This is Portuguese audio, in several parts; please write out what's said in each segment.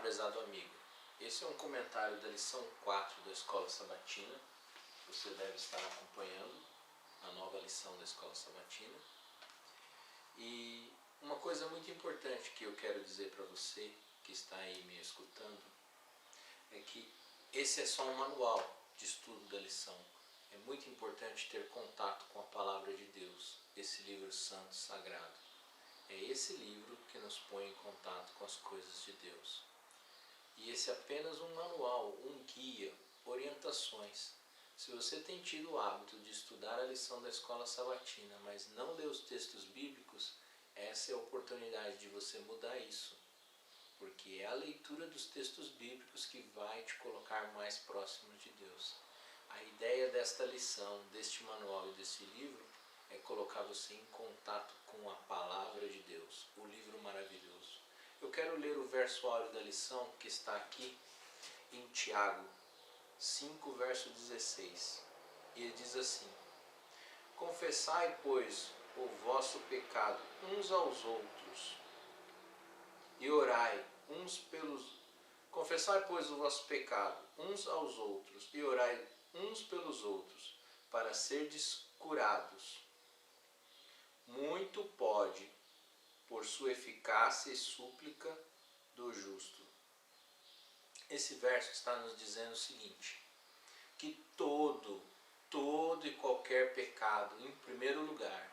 prezado amigo. Esse é um comentário da lição 4 da Escola Sabatina. Você deve estar acompanhando a nova lição da Escola Sabatina. E uma coisa muito importante que eu quero dizer para você que está aí me escutando é que esse é só um manual de estudo da lição. É muito importante ter contato com a Palavra de Deus, esse livro santo, sagrado. É esse livro que nos põe em contato com as coisas de Deus. E esse é apenas um manual, um guia, orientações. Se você tem tido o hábito de estudar a lição da Escola Sabatina, mas não lê os textos bíblicos, essa é a oportunidade de você mudar isso. Porque é a leitura dos textos bíblicos que vai te colocar mais próximo de Deus. A ideia desta lição, deste manual e desse livro é colocar você em contato com a Palavra de Deus, o livro maravilhoso. Eu quero ler o verso áureo da lição que está aqui em Tiago 5, verso 16. E ele diz assim: Confessai, pois, o vosso pecado uns aos outros e orai uns pelos... Confessai, pois, o vosso pecado uns aos outros e orai uns pelos outros, para serdes curados. Muito pode, por sua eficácia e súplica do justo. Esse verso está nos dizendo o seguinte, que todo e qualquer pecado, em primeiro lugar,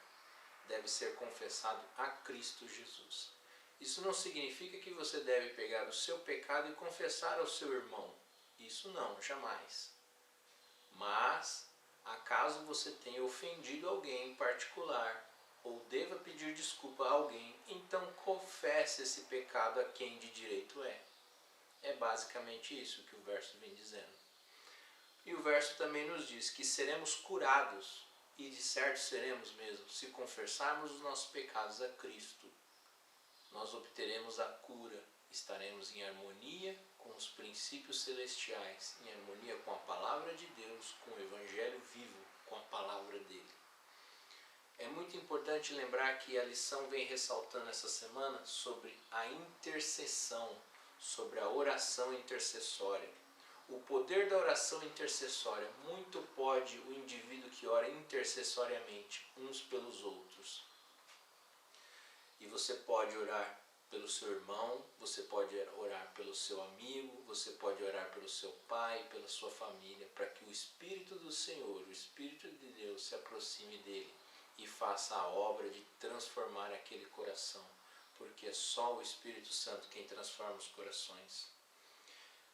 deve ser confessado a Cristo Jesus. Isso não significa que você deve pegar o seu pecado e confessar ao seu irmão. Isso não, jamais. Mas, acaso você tenha ofendido alguém em particular, ou deva pedir desculpa a alguém, então confesse esse pecado a quem de direito é. É basicamente isso que o verso vem dizendo. E o verso também nos diz que seremos curados, e de certo seremos mesmo, se confessarmos os nossos pecados a Cristo. Nós obteremos a cura, estaremos em harmonia com os princípios celestiais, em harmonia com a Palavra de Deus, com o Evangelho vivo, com a Palavra dele. É muito importante lembrar que a lição vem ressaltando essa semana sobre a intercessão, sobre a oração intercessória. O poder da oração intercessória, muito pode o indivíduo que ora intercessoriamente uns pelos outros. E você pode orar pelo seu irmão, você pode orar pelo seu amigo, você pode orar pelo seu pai, pela sua família, para que o Espírito do Senhor, o Espírito de Deus se aproxime dele e faça a obra de transformar aquele coração, porque é só o Espírito Santo quem transforma os corações.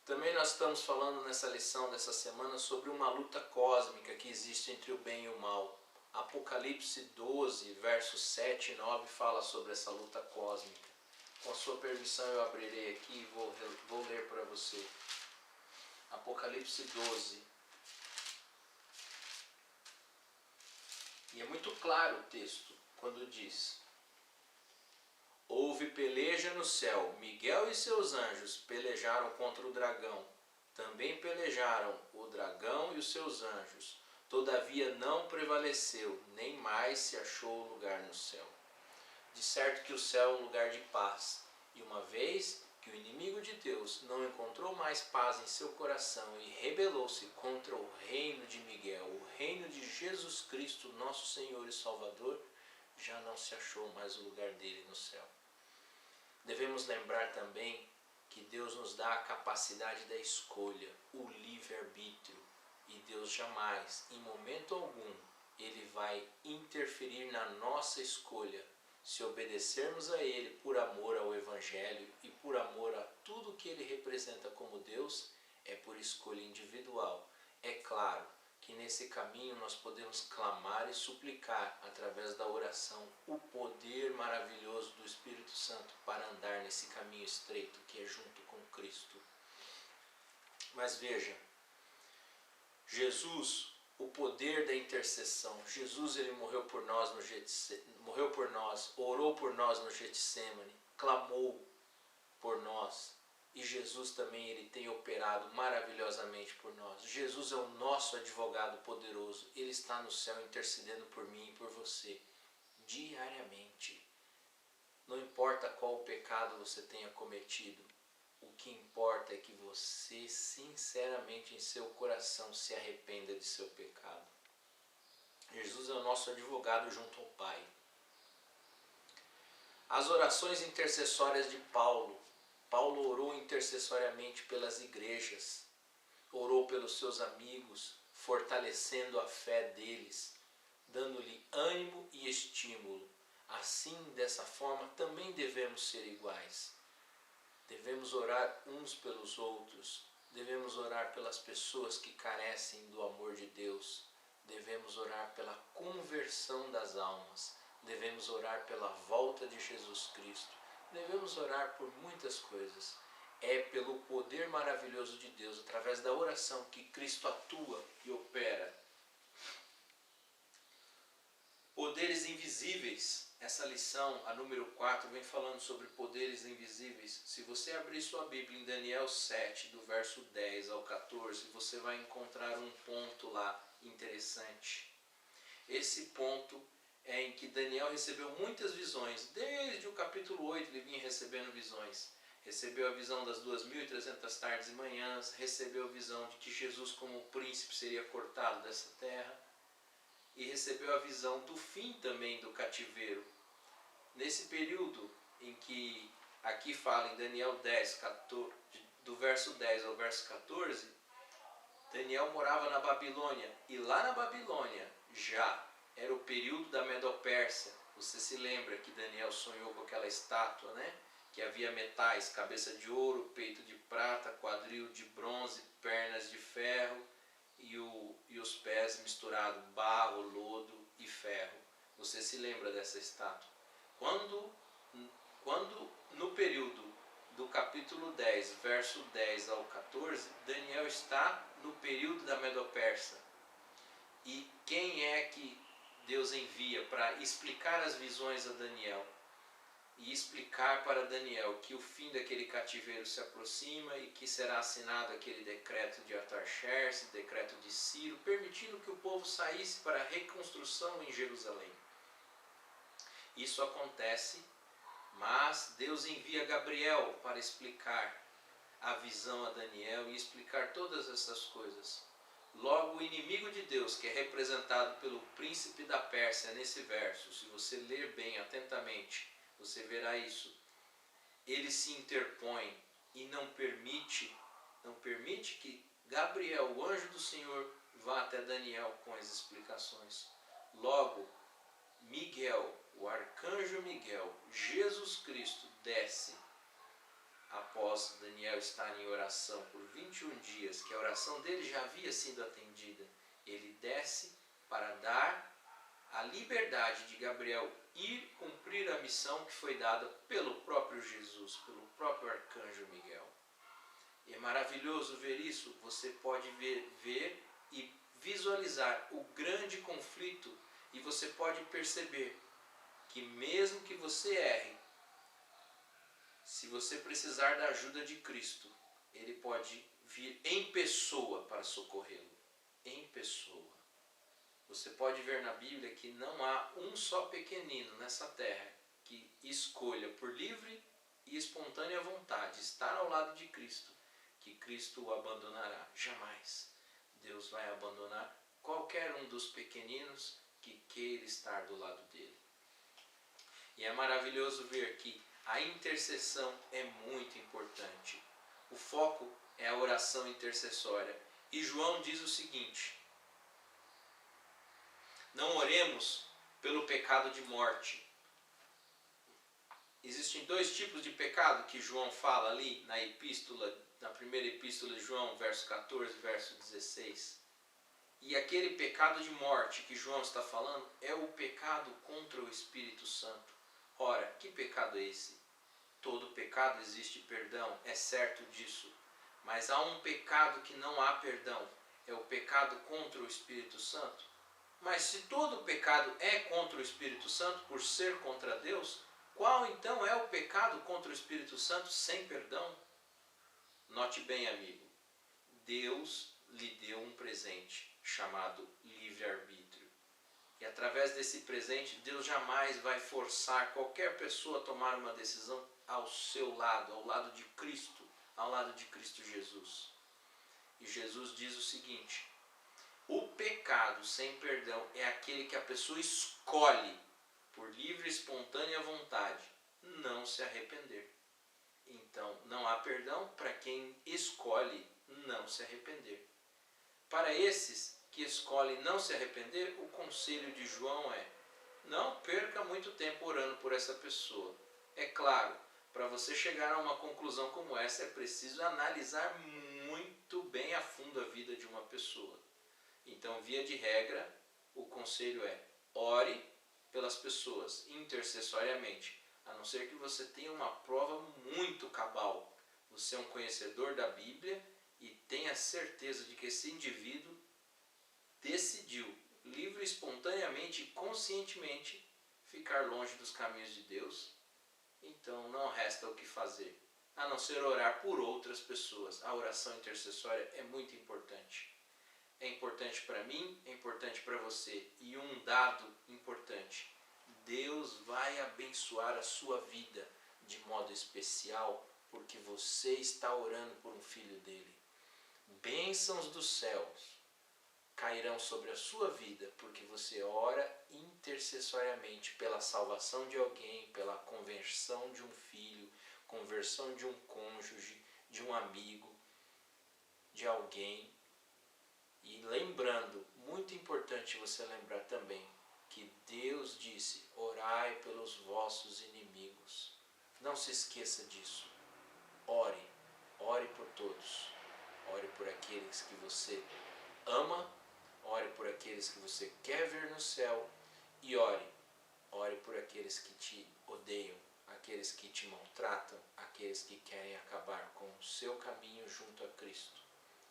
Também nós estamos falando nessa lição dessa semana sobre uma luta cósmica que existe entre o bem e o mal. Apocalipse 12, versos 7 e 9 fala sobre essa luta cósmica. Com a sua permissão eu abrirei aqui e vou ler para você. Apocalipse 12. E é muito claro o texto quando diz: Houve peleja no céu, Miguel e seus anjos pelejaram contra o dragão. Também pelejaram o dragão e os seus anjos. Todavia não prevaleceu, nem mais se achou lugar no céu. De certo que o céu é um lugar de paz, e uma vez que o inimigo de Deus não encontrou mais paz em seu coração e rebelou-se contra o reino de Miguel, o reino de Jesus Cristo, nosso Senhor e Salvador, já não se achou mais o lugar dele no céu. Devemos lembrar também que Deus nos dá a capacidade da escolha, o livre-arbítrio, e Deus jamais, em momento algum, ele vai interferir na nossa escolha, se obedecermos a ele por amor ao Evangelho e por amor a tudo que ele representa como Deus, é por escolha individual. É claro que nesse caminho nós podemos clamar e suplicar, através da oração, o poder maravilhoso do Espírito Santo para andar nesse caminho estreito que é junto com Cristo. Mas veja, Jesus, o poder da intercessão, Jesus ele morreu por nós, orou por nós no Getsêmani, clamou por nós. E Jesus também ele tem operado maravilhosamente por nós. Jesus é o nosso advogado poderoso. Ele está no céu intercedendo por mim e por você, diariamente. Não importa qual pecado você tenha cometido, O que importa é que você, sinceramente, em seu coração, se arrependa de seu pecado. Jesus é o nosso advogado junto ao Pai. As orações intercessórias de Paulo. Paulo orou intercessoriamente pelas igrejas, orou pelos seus amigos, fortalecendo a fé deles, dando-lhe ânimo e estímulo. Assim, dessa forma, também devemos ser iguais. Devemos orar uns pelos outros, devemos orar pelas pessoas que carecem do amor de Deus, devemos orar pela conversão das almas, devemos orar pela volta de Jesus Cristo, devemos orar por muitas coisas. É pelo poder maravilhoso de Deus, através da oração, que Cristo atua e opera. Poderes invisíveis. Essa lição, a número 4, vem falando sobre poderes invisíveis. Se você abrir sua Bíblia em Daniel 7, do verso 10 ao 14, você vai encontrar um ponto lá interessante. Esse ponto é em que Daniel recebeu muitas visões. Desde o capítulo 8 ele vinha recebendo visões. Recebeu a visão das 2.300 tardes e manhãs, recebeu a visão de que Jesus como príncipe seria cortado dessa terra, e recebeu a visão do fim também do cativeiro. Nesse período em que aqui fala em Daniel 10, 14, do verso 10 ao verso 14, Daniel morava na Babilônia, e lá na Babilônia já era o período da Medo-Pérsia. Você se lembra que Daniel sonhou com aquela estátua, né? Que havia metais, cabeça de ouro, peito de prata, quadril de bronze, pernas de ferro e os pés misturados, barro, lodo e ferro. Você se lembra dessa estátua? Quando no período do capítulo 10, verso 10 ao 14, Daniel está no período da Medo-Pérsia. E quem é que Deus envia para explicar as visões a Daniel? E explicar para Daniel que o fim daquele cativeiro se aproxima e que será assinado aquele decreto de Artaxerxes, decreto de Ciro, permitindo que o povo saísse para a reconstrução em Jerusalém. Isso acontece, mas Deus envia Gabriel para explicar a visão a Daniel e explicar todas essas coisas. Logo, o inimigo de Deus, que é representado pelo príncipe da Pérsia nesse verso, se você ler bem atentamente, você verá isso. Ele se interpõe e não permite que Gabriel, o anjo do Senhor, vá até Daniel com as explicações. Logo, Miguel, o arcanjo Miguel, Jesus Cristo, desce após Daniel estar em oração por 21 dias, que a oração dele já havia sido atendida. Ele desce para dar a liberdade de Gabriel ir cumprir a missão que foi dada pelo próprio Jesus, pelo próprio arcanjo Miguel. E é maravilhoso ver isso. Você pode ver e visualizar o grande conflito, e você pode perceber que mesmo que você erre, se você precisar da ajuda de Cristo, Ele pode vir em pessoa para socorrê-lo. Em pessoa. Você pode ver na Bíblia que não há um só pequenino nessa terra que escolha por livre e espontânea vontade estar ao lado de Cristo, que Cristo o abandonará. Jamais. Deus vai abandonar qualquer um dos pequeninos que queira estar do lado dele. E é maravilhoso ver que a intercessão é muito importante. O foco é a oração intercessória. E João diz o seguinte: não oremos pelo pecado de morte. Existem dois tipos de pecado que João fala ali na primeira epístola de João, verso 14, verso 16. E aquele pecado de morte que João está falando é o pecado contra o Espírito Santo. Ora, que pecado é esse? Todo pecado existe perdão, é certo disso. Mas há um pecado que não há perdão, é o pecado contra o Espírito Santo. Mas se todo pecado é contra o Espírito Santo, por ser contra Deus, qual então é o pecado contra o Espírito Santo sem perdão? Note bem, amigo, Deus lhe deu um presente chamado livre-arbítrio. E através desse presente, Deus jamais vai forçar qualquer pessoa a tomar uma decisão ao seu lado, ao lado de Cristo, ao lado de Cristo Jesus. E Jesus diz o seguinte: o pecado sem perdão é aquele que a pessoa escolhe, por livre e espontânea vontade, não se arrepender. Então, não há perdão para quem escolhe não se arrepender. Para esses que escolhem não se arrepender, o conselho de João é: não perca muito tempo orando por essa pessoa. É claro, para você chegar a uma conclusão como essa, é preciso analisar muito bem a fundo a vida de uma pessoa. Então, via de regra, o conselho é: ore pelas pessoas intercessoriamente, a não ser que você tenha uma prova muito cabal. Você é um conhecedor da Bíblia e tenha certeza de que esse indivíduo decidiu, livre, espontaneamente e conscientemente, ficar longe dos caminhos de Deus. Então não resta o que fazer, a não ser orar por outras pessoas. A oração intercessória é muito importante. É importante para mim, é importante para você. E um dado importante: Deus vai abençoar a sua vida de modo especial, porque você está orando por um filho dele. Bênçãos dos céus cairão sobre a sua vida, porque você ora intercessoriamente pela salvação de alguém, pela conversão de um filho, conversão de um cônjuge, de um amigo, de alguém. E lembrando, muito importante você lembrar também, que Deus disse: orai pelos vossos inimigos. Não se esqueça disso. Ore, ore por todos. Ore por aqueles que você ama, ore por aqueles que você quer ver no céu e ore por aqueles que te odeiam, aqueles que te maltratam, aqueles que querem acabar com o seu caminho junto a Cristo.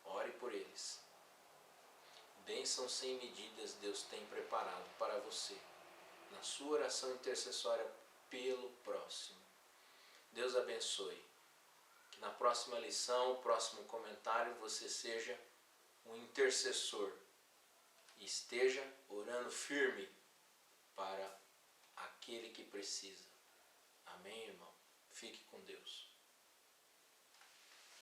Ore por eles. Bênçãos sem medidas Deus tem preparado para você, na sua oração intercessória pelo próximo. Deus abençoe. Que na próxima lição, o próximo comentário, você seja um intercessor e esteja orando firme para aquele que precisa. Amém, irmão? Fique com Deus.